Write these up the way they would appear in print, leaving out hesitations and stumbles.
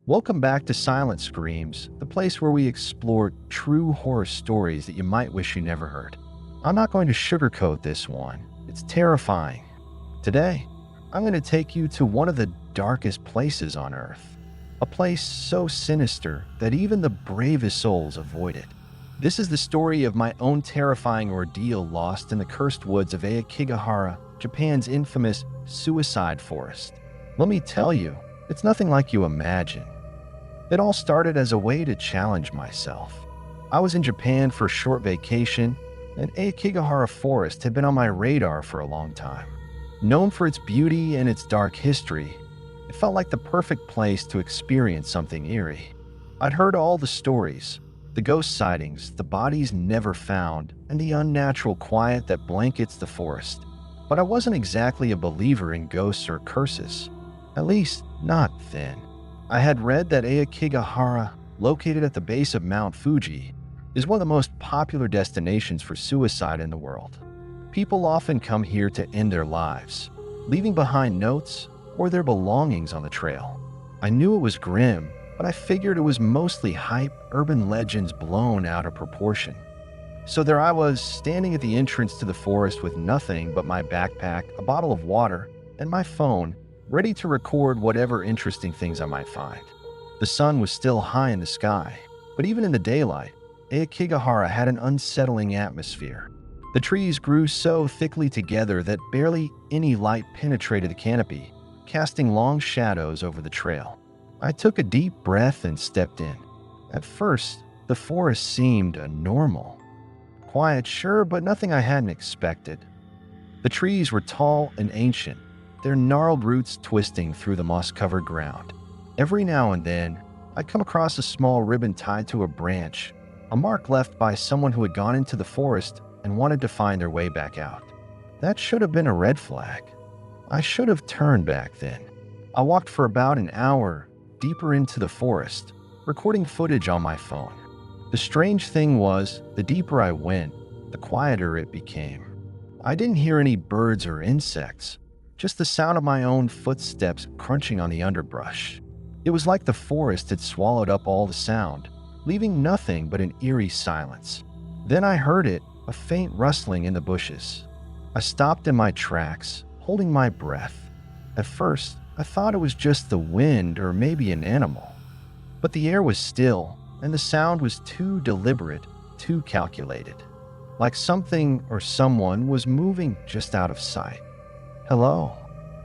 Welcome back to Silent Screams, the place where we explore true horror stories that you might wish you never heard. I'm not going to sugarcoat this one, it's terrifying. Today, I'm going to take you to one of the darkest places on Earth. A place so sinister that even the bravest souls avoid it. This is the story of my own terrifying ordeal lost in the cursed woods of Aokigahara, Japan's infamous suicide forest. Let me tell you, it's nothing like you imagine. It all started as a way to challenge myself. I was in Japan for a short vacation, and Aokigahara Forest had been on my radar for a long time. Known for its beauty and its dark history, it felt like the perfect place to experience something eerie. I'd heard all the stories, the ghost sightings, the bodies never found, and the unnatural quiet that blankets the forest. But I wasn't exactly a believer in ghosts or curses. At least, not then. I had read that Aokigahara, located at the base of Mount Fuji, is one of the most popular destinations for suicide in the world. People often come here to end their lives, leaving behind notes or their belongings on the trail. I knew it was grim, but I figured it was mostly hype, urban legends blown out of proportion. So there I was, standing at the entrance to the forest with nothing but my backpack, a bottle of water, and my phone, ready to record whatever interesting things I might find. The sun was still high in the sky, but even in the daylight, Aokigahara had an unsettling atmosphere. The trees grew so thickly together that barely any light penetrated the canopy, casting long shadows over the trail. I took a deep breath and stepped in. At first, the forest seemed normal. Quiet, sure, but nothing I hadn't expected. The trees were tall and ancient, their gnarled roots twisting through the moss-covered ground. Every now and then, I'd come across a small ribbon tied to a branch, a mark left by someone who had gone into the forest and wanted to find their way back out. That should have been a red flag. I should have turned back then. I walked for about an hour deeper into the forest, recording footage on my phone. The strange thing was, the deeper I went, the quieter it became. I didn't hear any birds or insects, just the sound of my own footsteps crunching on the underbrush. It was like the forest had swallowed up all the sound, leaving nothing but an eerie silence. Then I heard it, a faint rustling in the bushes. I stopped in my tracks, holding my breath. At first, I thought it was just the wind or maybe an animal. But the air was still, and the sound was too deliberate, too calculated. Like something or someone was moving just out of sight. "Hello?"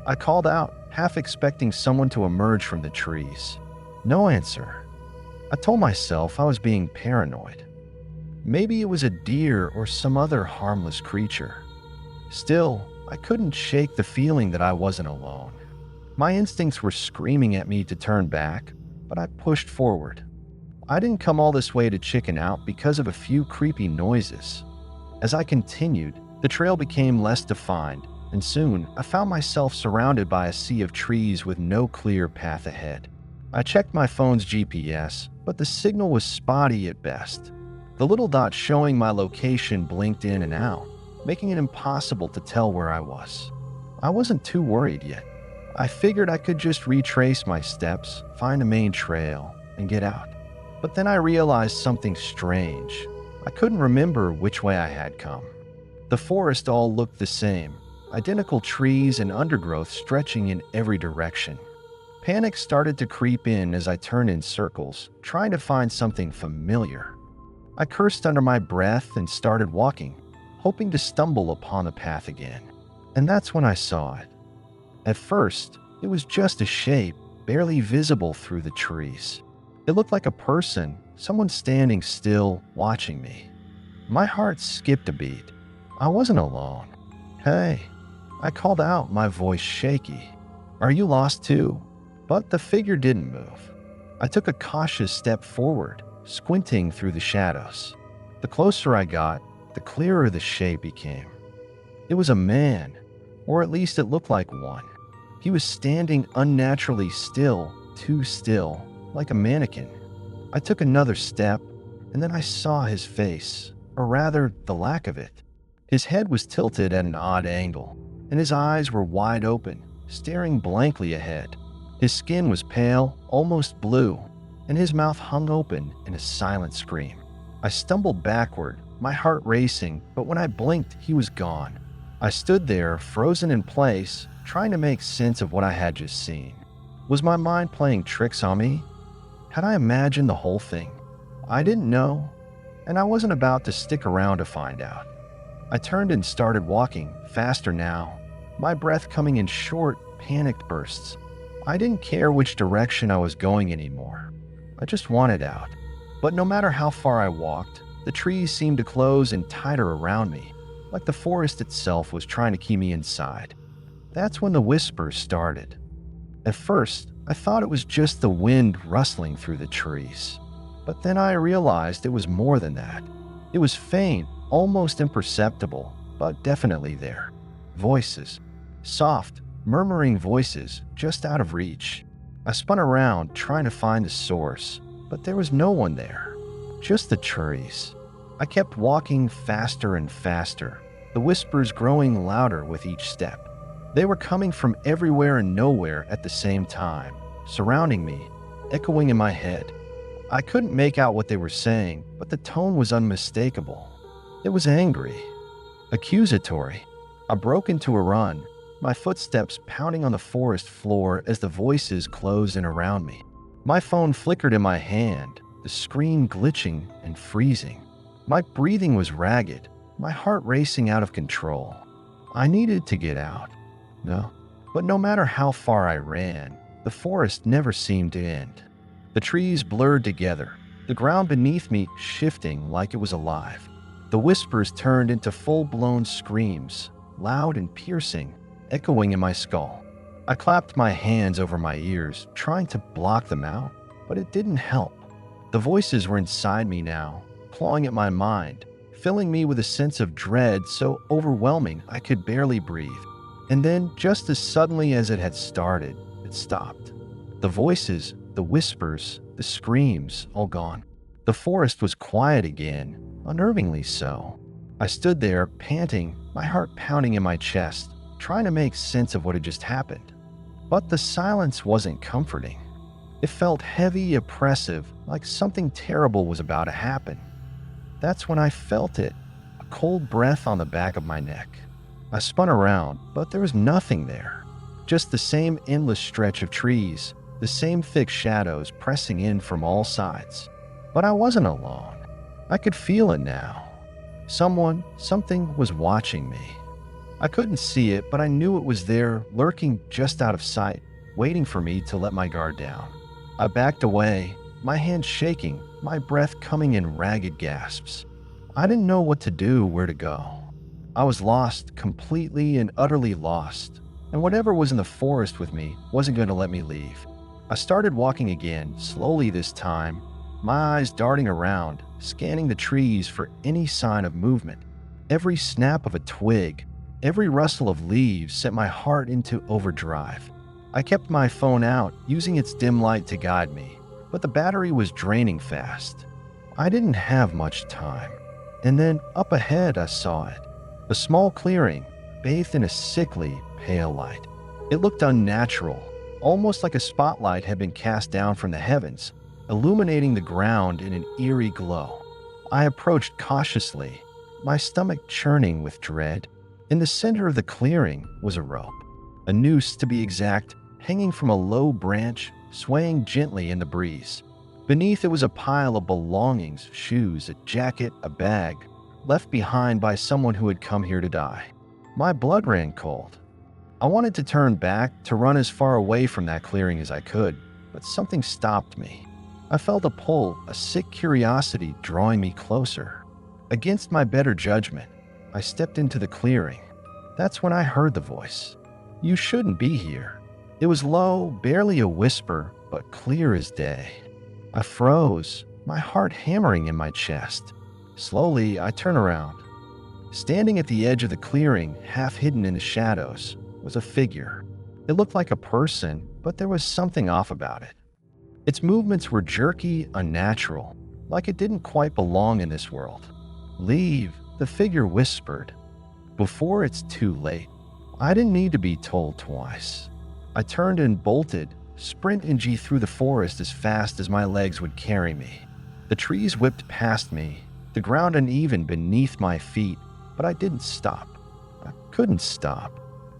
I called out, half expecting someone to emerge from the trees. No answer. I told myself I was being paranoid. Maybe it was a deer or some other harmless creature. Still, I couldn't shake the feeling that I wasn't alone. My instincts were screaming at me to turn back, but I pushed forward. I didn't come all this way to chicken out because of a few creepy noises. As I continued, the trail became less defined, and soon I found myself surrounded by a sea of trees with no clear path ahead. I checked my phone's GPS, but the signal was spotty at best. The little dot showing my location blinked in and out, making it impossible to tell where I was. I wasn't too worried yet. I figured I could just retrace my steps, find a main trail, and get out. But then I realized something strange. I couldn't remember which way I had come. The forest all looked the same, identical trees and undergrowth stretching in every direction. Panic started to creep in as I turned in circles, trying to find something familiar. I cursed under my breath and started walking, hoping to stumble upon the path again. And that's when I saw it. At first, it was just a shape, barely visible through the trees. It looked like a person, someone standing still, watching me. My heart skipped a beat. I wasn't alone. "Hey," I called out, my voice shaky. "Are you lost too?" But the figure didn't move. I took a cautious step forward, squinting through the shadows. The closer I got, the clearer the shape became. It was a man, or at least it looked like one. He was standing unnaturally still, too still, like a mannequin. I took another step, and then I saw his face, or rather, the lack of it. His head was tilted at an odd angle, and his eyes were wide open, staring blankly ahead. His skin was pale, almost blue, and his mouth hung open in a silent scream. I stumbled backward, my heart racing, but when I blinked, he was gone. I stood there, frozen in place, trying to make sense of what I had just seen. Was my mind playing tricks on me? Had I imagined the whole thing? I didn't know, and I wasn't about to stick around to find out. I turned and started walking, faster now, my breath coming in short, panicked bursts. I didn't care which direction I was going anymore. I just wanted out. But no matter how far I walked, the trees seemed to close in tighter around me, like the forest itself was trying to keep me inside. That's when the whispers started. At first, I thought it was just the wind rustling through the trees. But then I realized it was more than that. It was faint, almost imperceptible, but definitely there. Voices. Soft, murmuring voices, just out of reach. I spun around, trying to find the source, but there was no one there. Just the trees. I kept walking faster and faster, the whispers growing louder with each step. They were coming from everywhere and nowhere at the same time, surrounding me, echoing in my head. I couldn't make out what they were saying, but the tone was unmistakable. It was angry, accusatory. I broke into a run, my footsteps pounding on the forest floor as the voices closed in around me. My phone flickered in my hand, the screen glitching and freezing. My breathing was ragged, my heart racing out of control. I needed to get out. But no matter how far I ran, the forest never seemed to end. The trees blurred together, the ground beneath me shifting like it was alive. The whispers turned into full-blown screams, loud and piercing, echoing in my skull. I clapped my hands over my ears, trying to block them out, but it didn't help. The voices were inside me now, clawing at my mind, filling me with a sense of dread so overwhelming I could barely breathe. And then, just as suddenly as it had started, it stopped. The voices, the whispers, the screams, all gone. The forest was quiet again, unnervingly so. I stood there, panting, my heart pounding in my chest, trying to make sense of what had just happened. But the silence wasn't comforting. It felt heavy, oppressive, like something terrible was about to happen. That's when I felt it, a cold breath on the back of my neck. I spun around, but there was nothing there. Just the same endless stretch of trees, the same thick shadows pressing in from all sides. But I wasn't alone. I could feel it now. Something was watching me. I couldn't see it, but I knew it was there, lurking just out of sight, waiting for me to let my guard down. I backed away, my hands shaking, my breath coming in ragged gasps. I didn't know what to do, where to go. I was lost, completely and utterly lost, and whatever was in the forest with me wasn't going to let me leave. I started walking again, slowly this time, my eyes darting around, scanning the trees for any sign of movement. Every snap of a twig, every rustle of leaves sent my heart into overdrive. I kept my phone out, using its dim light to guide me, but the battery was draining fast. I didn't have much time. And then up ahead I saw it. A small clearing, bathed in a sickly, pale light. It looked unnatural, almost like a spotlight had been cast down from the heavens, illuminating the ground in an eerie glow. I approached cautiously, my stomach churning with dread. In the center of the clearing was a rope, a noose to be exact, hanging from a low branch, swaying gently in the breeze. Beneath it was a pile of belongings, shoes, a jacket, a bag, left behind by someone who had come here to die. My blood ran cold. I wanted to turn back, to run as far away from that clearing as I could, but something stopped me. I felt a pull, a sick curiosity drawing me closer. Against my better judgment, I stepped into the clearing. That's when I heard the voice. "You shouldn't be here." It was low, barely a whisper, but clear as day. I froze, my heart hammering in my chest. Slowly, I turned around. Standing at the edge of the clearing, half hidden in the shadows, was a figure. It looked like a person, but there was something off about it. Its movements were jerky, unnatural, like it didn't quite belong in this world. "Leave," the figure whispered. "Before it's too late." I didn't need to be told twice. I turned and bolted, sprint and G through the forest as fast as my legs would carry me. The trees whipped past me, the ground uneven beneath my feet, but I didn't stop. I couldn't stop.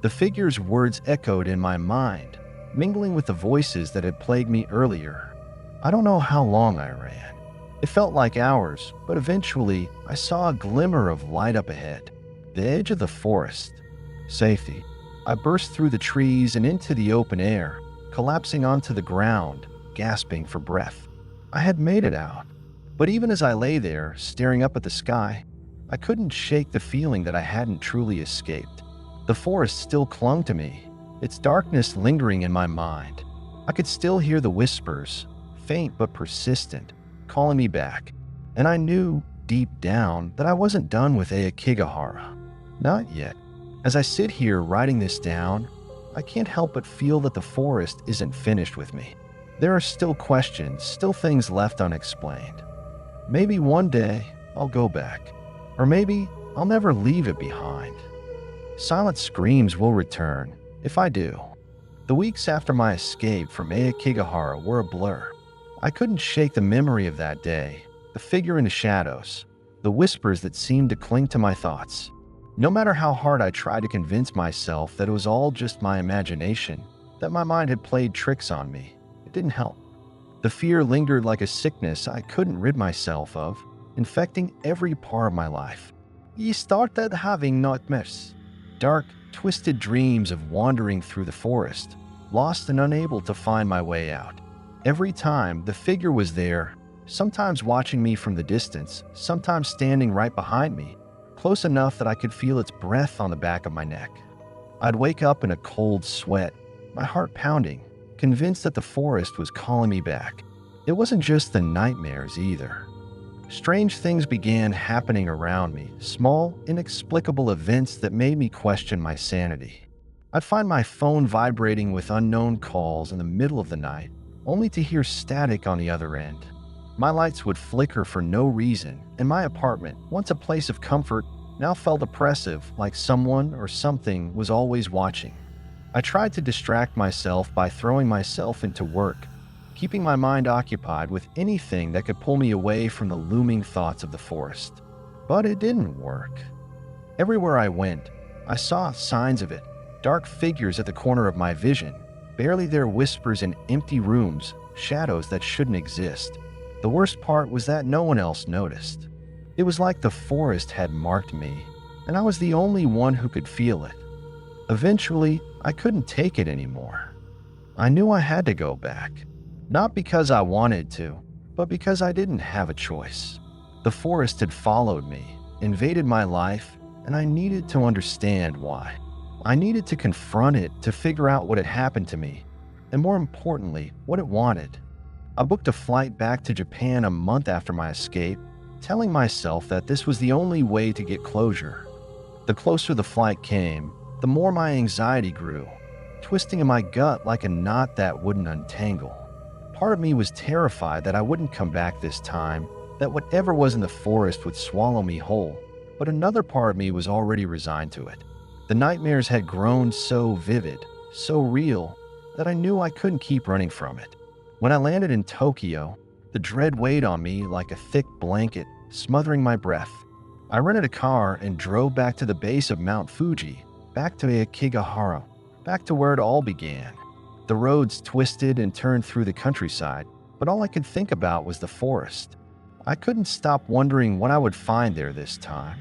The figure's words echoed in my mind, mingling with the voices that had plagued me earlier. I don't know how long I ran. It felt like hours, but eventually I saw a glimmer of light up ahead. The edge of the forest. Safety. I burst through the trees and into the open air, collapsing onto the ground, gasping for breath. I had made it out. But even as I lay there, staring up at the sky, I couldn't shake the feeling that I hadn't truly escaped. The forest still clung to me, its darkness lingering in my mind. I could still hear the whispers, faint but persistent, calling me back. And I knew, deep down, that I wasn't done with Aokigahara. Not yet. As I sit here writing this down, I can't help but feel that the forest isn't finished with me. There are still questions, still things left unexplained. Maybe one day I'll go back, or maybe I'll never leave it behind. Silent screams will return, if I do. The weeks after my escape from Aokigahara were a blur. I couldn't shake the memory of that day, the figure in the shadows, the whispers that seemed to cling to my thoughts. No matter how hard I tried to convince myself that it was all just my imagination, that my mind had played tricks on me, it didn't help. The fear lingered like a sickness I couldn't rid myself of, infecting every part of my life. Ye started having nightmares. Dark, twisted dreams of wandering through the forest, lost and unable to find my way out. Every time, the figure was there, sometimes watching me from the distance, sometimes standing right behind me, close enough that I could feel its breath on the back of my neck. I'd wake up in a cold sweat, my heart pounding, convinced that the forest was calling me back. It wasn't just the nightmares either. Strange things began happening around me, small, inexplicable events that made me question my sanity. I'd find my phone vibrating with unknown calls in the middle of the night, only to hear static on the other end. My lights would flicker for no reason, and my apartment, once a place of comfort, now felt oppressive, like someone or something was always watching. I tried to distract myself by throwing myself into work, keeping my mind occupied with anything that could pull me away from the looming thoughts of the forest. But it didn't work. Everywhere I went, I saw signs of it, dark figures at the corner of my vision, barely their whispers in empty rooms, shadows that shouldn't exist. The worst part was that no one else noticed. It was like the forest had marked me, and I was the only one who could feel it. Eventually, I couldn't take it anymore. I knew I had to go back. Not because I wanted to, but because I didn't have a choice. The forest had followed me, invaded my life, and I needed to understand why. I needed to confront it to figure out what had happened to me, and more importantly, what it wanted. I booked a flight back to Japan a month after my escape, telling myself that this was the only way to get closure. The closer the flight came, the more my anxiety grew, twisting in my gut like a knot that wouldn't untangle. Part of me was terrified that I wouldn't come back this time, that whatever was in the forest would swallow me whole, but another part of me was already resigned to it. The nightmares had grown so vivid, so real, that I knew I couldn't keep running from it. When I landed in Tokyo, the dread weighed on me like a thick blanket, smothering my breath. I rented a car and drove back to the base of Mount Fuji, back to Aokigahara, back to where it all began. The roads twisted and turned through the countryside, but all I could think about was the forest. I couldn't stop wondering what I would find there this time,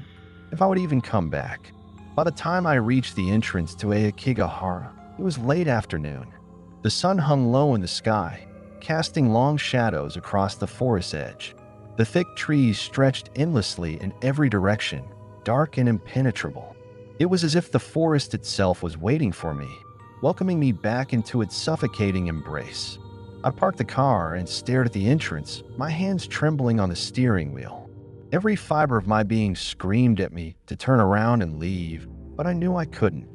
if I would even come back. By the time I reached the entrance to Aokigahara, it was late afternoon. The sun hung low in the sky, casting long shadows across the forest edge. The thick trees stretched endlessly in every direction, dark and impenetrable. It was as if the forest itself was waiting for me, welcoming me back into its suffocating embrace. I parked the car and stared at the entrance, my hands trembling on the steering wheel. Every fiber of my being screamed at me to turn around and leave, but I knew I couldn't.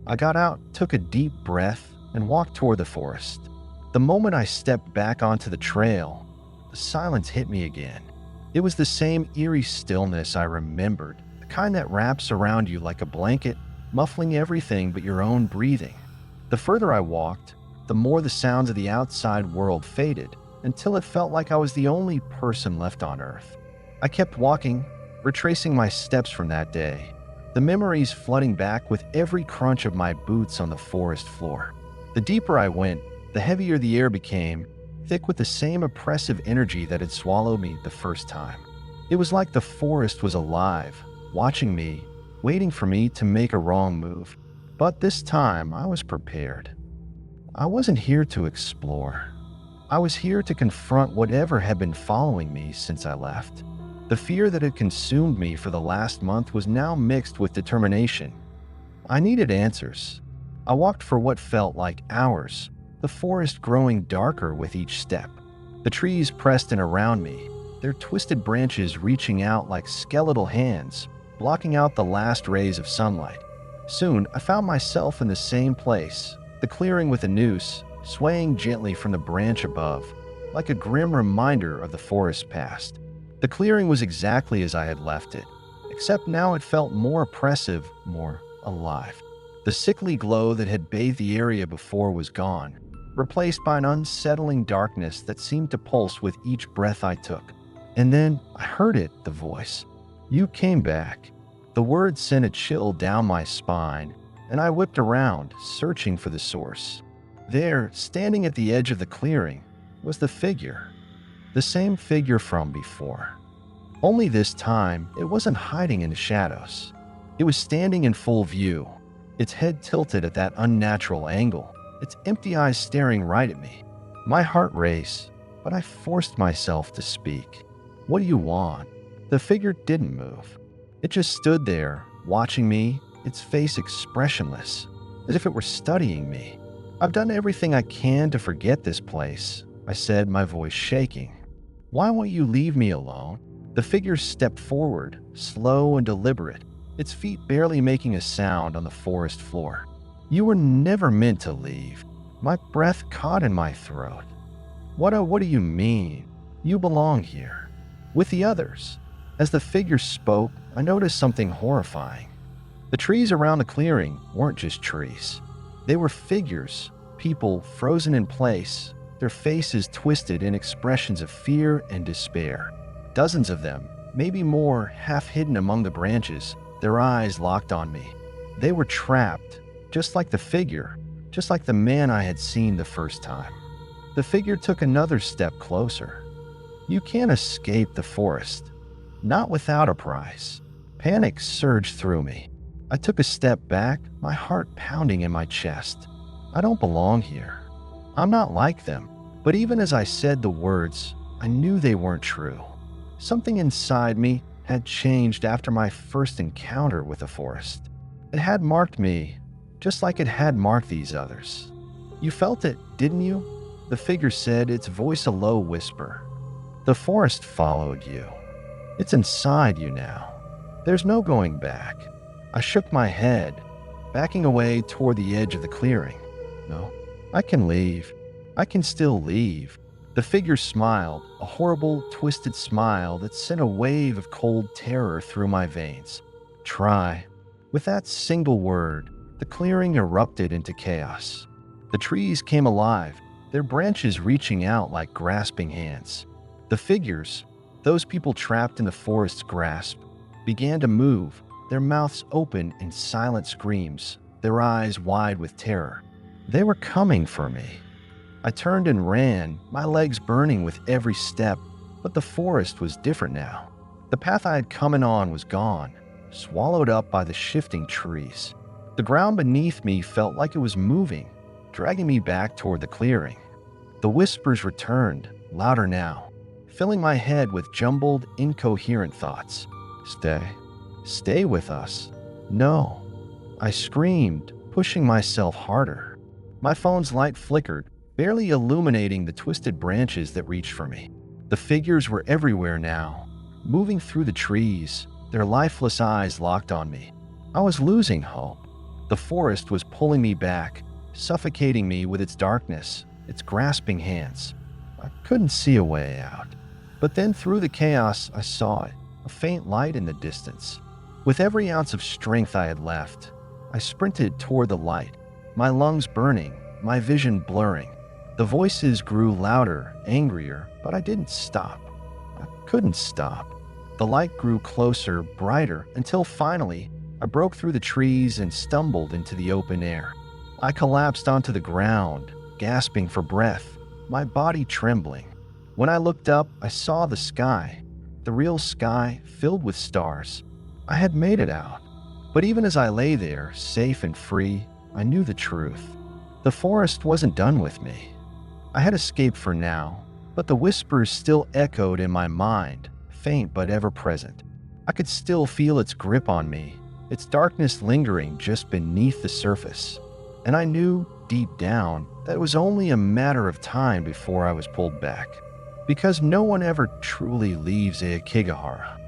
I got out, took a deep breath, and walked toward the forest. The moment I stepped back onto the trail, the silence hit me again. It was the same eerie stillness I remembered, the kind that wraps around you like a blanket, muffling everything but your own breathing. The further I walked, the more the sounds of the outside world faded, until it felt like I was the only person left on Earth. I kept walking, retracing my steps from that day, the memories flooding back with every crunch of my boots on the forest floor. The deeper I went, the heavier the air became, thick with the same oppressive energy that had swallowed me the first time. It was like the forest was alive, watching me, waiting for me to make a wrong move. But this time, I was prepared. I wasn't here to explore. I was here to confront whatever had been following me since I left. The fear that had consumed me for the last month was now mixed with determination. I needed answers. I walked for what felt like hours, the forest growing darker with each step. The trees pressed in around me, their twisted branches reaching out like skeletal hands, blocking out the last rays of sunlight. Soon, I found myself in the same place, the clearing with a noose, swaying gently from the branch above, like a grim reminder of the forest's past. The clearing was exactly as I had left it, except now it felt more oppressive, more alive. The sickly glow that had bathed the area before was gone, replaced by an unsettling darkness that seemed to pulse with each breath I took. And then I heard it, the voice. "You came back." The words sent a chill down my spine, and I whipped around, searching for the source. There, standing at the edge of the clearing, was the figure. The same figure from before. Only this time, it wasn't hiding in the shadows. It was standing in full view, its head tilted at that unnatural angle, its empty eyes staring right at me. My heart raced, but I forced myself to speak. "What do you want?" The figure didn't move. It just stood there, watching me, its face expressionless, as if it were studying me. "I've done everything I can to forget this place," I said, my voice shaking. "Why won't you leave me alone?" The figure stepped forward, slow and deliberate, its feet barely making a sound on the forest floor. "You were never meant to leave." My breath caught in my throat. What do you mean? You belong here, with the others." As the figure spoke, I noticed something horrifying. The trees around the clearing weren't just trees. They were figures, people frozen in place, their faces twisted in expressions of fear and despair. Dozens of them, maybe more, half hidden among the branches, their eyes locked on me. They were trapped, just like the figure, just like the man I had seen the first time. The figure took another step closer. "You can't escape the forest. Not without a price." Panic surged through me. I took a step back, my heart pounding in my chest. I don't belong here. I'm not like them. But even as I said the words, I knew they weren't true. Something inside me had changed after my first encounter with the forest. It had marked me, just like it had marked these others. "You felt it, didn't you?" The figure said, its voice a low whisper. "The forest followed you. It's inside you now. There's no going back." I shook my head, backing away toward the edge of the clearing. "No, I can leave. I can still leave." The figure smiled, a horrible, twisted smile that sent a wave of cold terror through my veins. "Try." With that single word, the clearing erupted into chaos. The trees came alive, their branches reaching out like grasping hands. The figures, those people trapped in the forest's grasp, began to move, their mouths open in silent screams, their eyes wide with terror. They were coming for me. I turned and ran, my legs burning with every step, but the forest was different now. The path I had come in on was gone, swallowed up by the shifting trees. The ground beneath me felt like it was moving, dragging me back toward the clearing. The whispers returned, louder now, filling my head with jumbled, incoherent thoughts. "Stay. Stay with us." "No." I screamed, pushing myself harder. My phone's light flickered, barely illuminating the twisted branches that reached for me. The figures were everywhere now, moving through the trees, their lifeless eyes locked on me. I was losing hope. The forest was pulling me back, suffocating me with its darkness, its grasping hands. I couldn't see a way out. But then through the chaos, I saw it, a faint light in the distance. With every ounce of strength I had left, I sprinted toward the light, my lungs burning, my vision blurring. The voices grew louder, angrier, but I didn't stop. I couldn't stop. The light grew closer, brighter, until finally I broke through the trees and stumbled into the open air. I collapsed onto the ground, gasping for breath, my body trembling. When I looked up, I saw the sky, the real sky filled with stars. I had made it out. But even as I lay there, safe and free, I knew the truth. The forest wasn't done with me. I had escaped for now, but the whispers still echoed in my mind, faint but ever present. I could still feel its grip on me, its darkness lingering just beneath the surface. And I knew, deep down, that it was only a matter of time before I was pulled back. Because no one ever truly leaves Aokigahara.